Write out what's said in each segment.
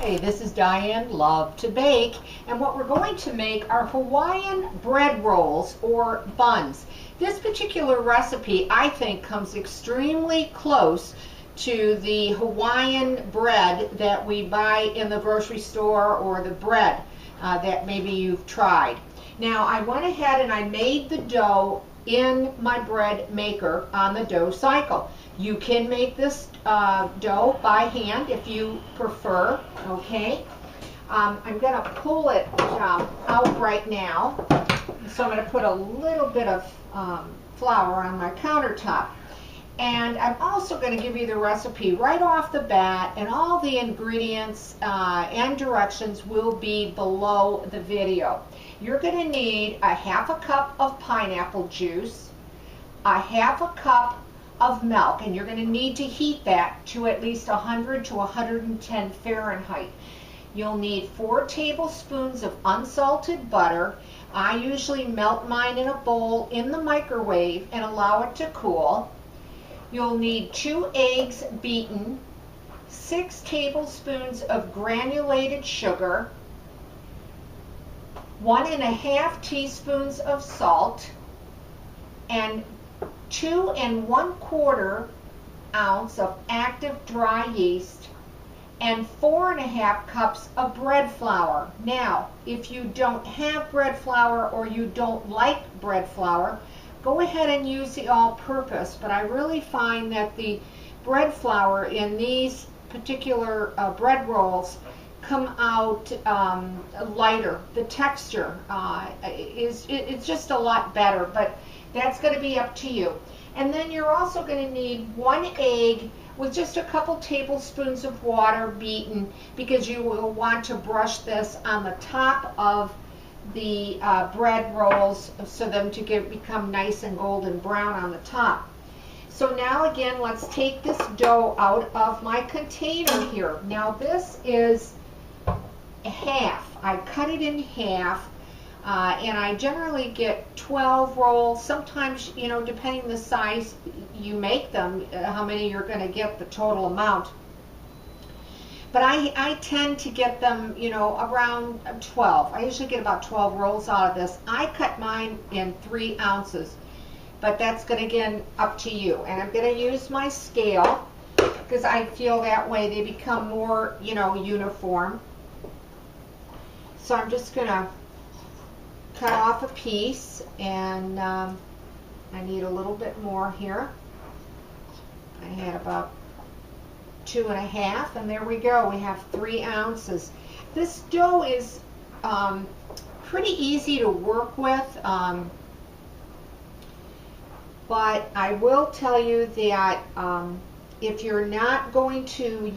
Hey, this is Diane Lovetobake, and what we're going to make are Hawaiian bread rolls or buns. This particular recipe, I think, comes extremely close to the Hawaiian bread that we buy in the grocery store, or the bread that maybe you've tried. Now, I went ahead and I made the dough in my bread maker on the dough cycle. You can make this dough by hand if you prefer, okay? I'm going to pull it out right now. So I'm going to put a little bit of flour on my countertop. And I'm also going to give you the recipe right off the bat, and all the ingredients and directions will be below the video. You're going to need a half a cup of pineapple juice, a half a cup of milk, and you're going to need to heat that to at least 100 to 110 Fahrenheit. You'll need 4 tablespoons of unsalted butter. I usually melt mine in a bowl in the microwave and allow it to cool. You'll need 2 eggs beaten, 6 tablespoons of granulated sugar, 1½ teaspoons of salt, and 2 1/4 ounce of active dry yeast, and 4½ cups of bread flour. Now, if you don't have bread flour or you don't like bread flour, go ahead and use the all-purpose, but I really find that the bread flour in these particular bread rolls come out lighter. The texture it's just a lot better, but that's going to be up to you. And then you're also going to need 1 egg with just a couple tablespoons of water beaten, because you will want to brush this on the top of the bread rolls so them to become nice and golden brown on the top. So now again, let's take this dough out of my container here. Now this is half. I cut it in half. And I generally get 12 rolls. Sometimes, you know, depending the size you make them, how many you're going to get, the total amount. But I tend to get them, you know, around 12. I usually get about 12 rolls out of this. I cut mine in 3 ounces, but that's going to, again, up to you. And I'm going to use my scale because I feel that way they become more, you know, uniform. So I'm just going to cut off a piece, and I need a little bit more here. I had about 2½, and there we go. We have 3 ounces. This dough is pretty easy to work with, but I will tell you that if you're not going to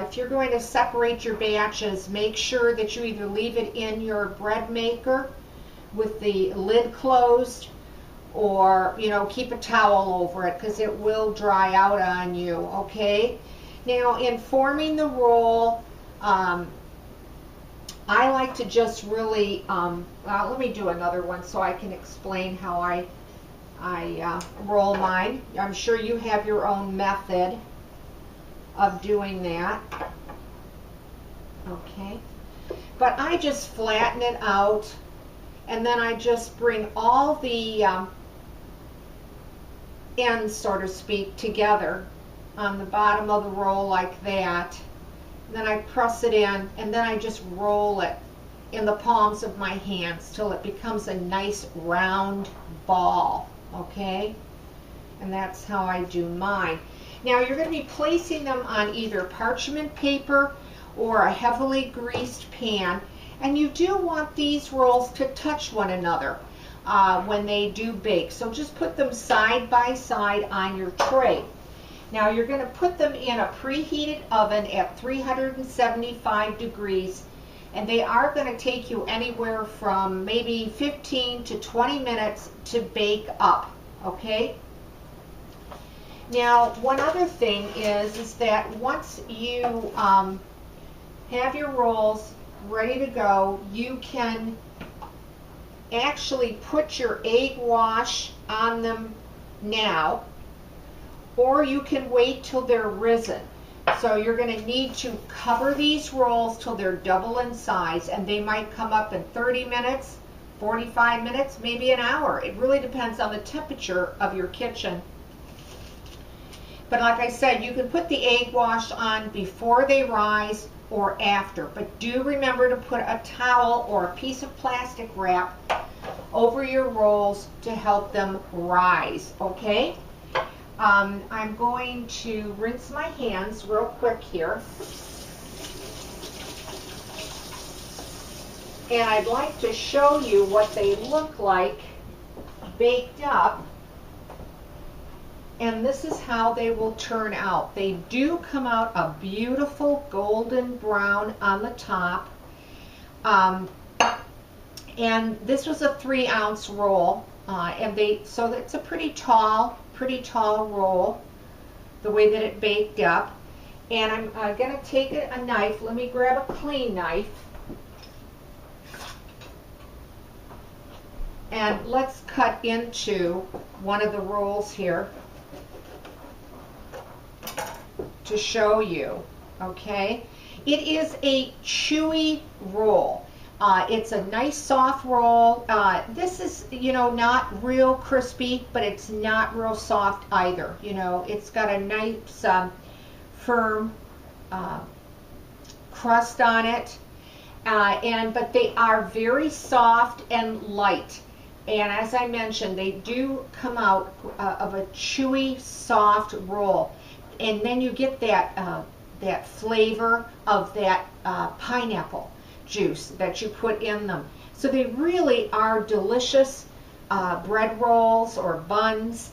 if you're going to separate your batches, make sure that you either leave it in your bread maker with the lid closed, or, you know, keep a towel over it, because it will dry out on you, okay? Now, in forming the roll, I like to just really, let me do another one so I can explain how I roll mine. I'm sure you have your own method of doing that, okay? But I just flatten it out, and then I just bring all the ends, so to speak, together on the bottom of the roll like that. Then I press it in, and then I just roll it in the palms of my hands till it becomes a nice round ball, okay? And that's how I do mine. Now you're going to be placing them on either parchment paper or a heavily greased pan. And you do want these rolls to touch one another when they do bake. So just put them side by side on your tray. Now you're going to put them in a preheated oven at 375 degrees. And they are going to take you anywhere from maybe 15 to 20 minutes to bake up. Okay? Now, one other thing is that once you have your rolls ready to go, you can actually put your egg wash on them now, or you can wait till they're risen. So you're going to need to cover these rolls till they're double in size, and they might come up in 30 minutes, 45 minutes, maybe an hour. It really depends on the temperature of your kitchen. But like I said, you can put the egg wash on before they rise or after. But do remember to put a towel or a piece of plastic wrap over your rolls to help them rise, okay? I'm going to rinse my hands real quick here. And I'd like to show you what they look like baked up. And this is how they will turn out. They do come out a beautiful golden brown on the top. And this was a 3-ounce roll. So it's a pretty tall roll, the way that it baked up. And I'm going to take a knife. Let me grab a clean knife. And let's cut into one of the rolls here to show you, okay? It is a chewy roll. It's a nice soft roll. This is, not real crispy, but it's not real soft either. It's got a nice firm crust on it. But they are very soft and light. And as I mentioned, they do come out of a chewy, soft roll. And then you get that flavor of that pineapple juice that you put in them. So they really are delicious bread rolls or buns,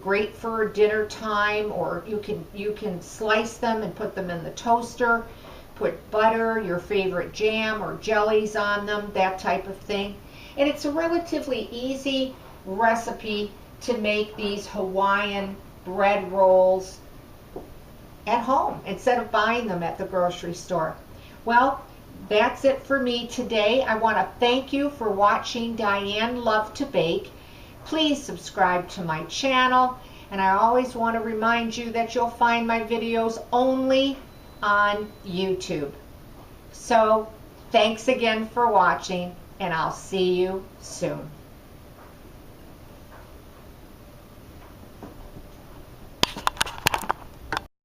great for dinner time, or you can slice them and put them in the toaster, put butter, your favorite jam or jellies on them, that type of thing. And it's a relatively easy recipe to make these Hawaiian bread rolls at home instead of buying them at the grocery store. Well, that's it for me today. I want to thank you for watching Diane Lovetobake. Please subscribe to my channel, and I always want to remind you that you'll find my videos only on YouTube. So thanks again for watching, and I'll see you soon.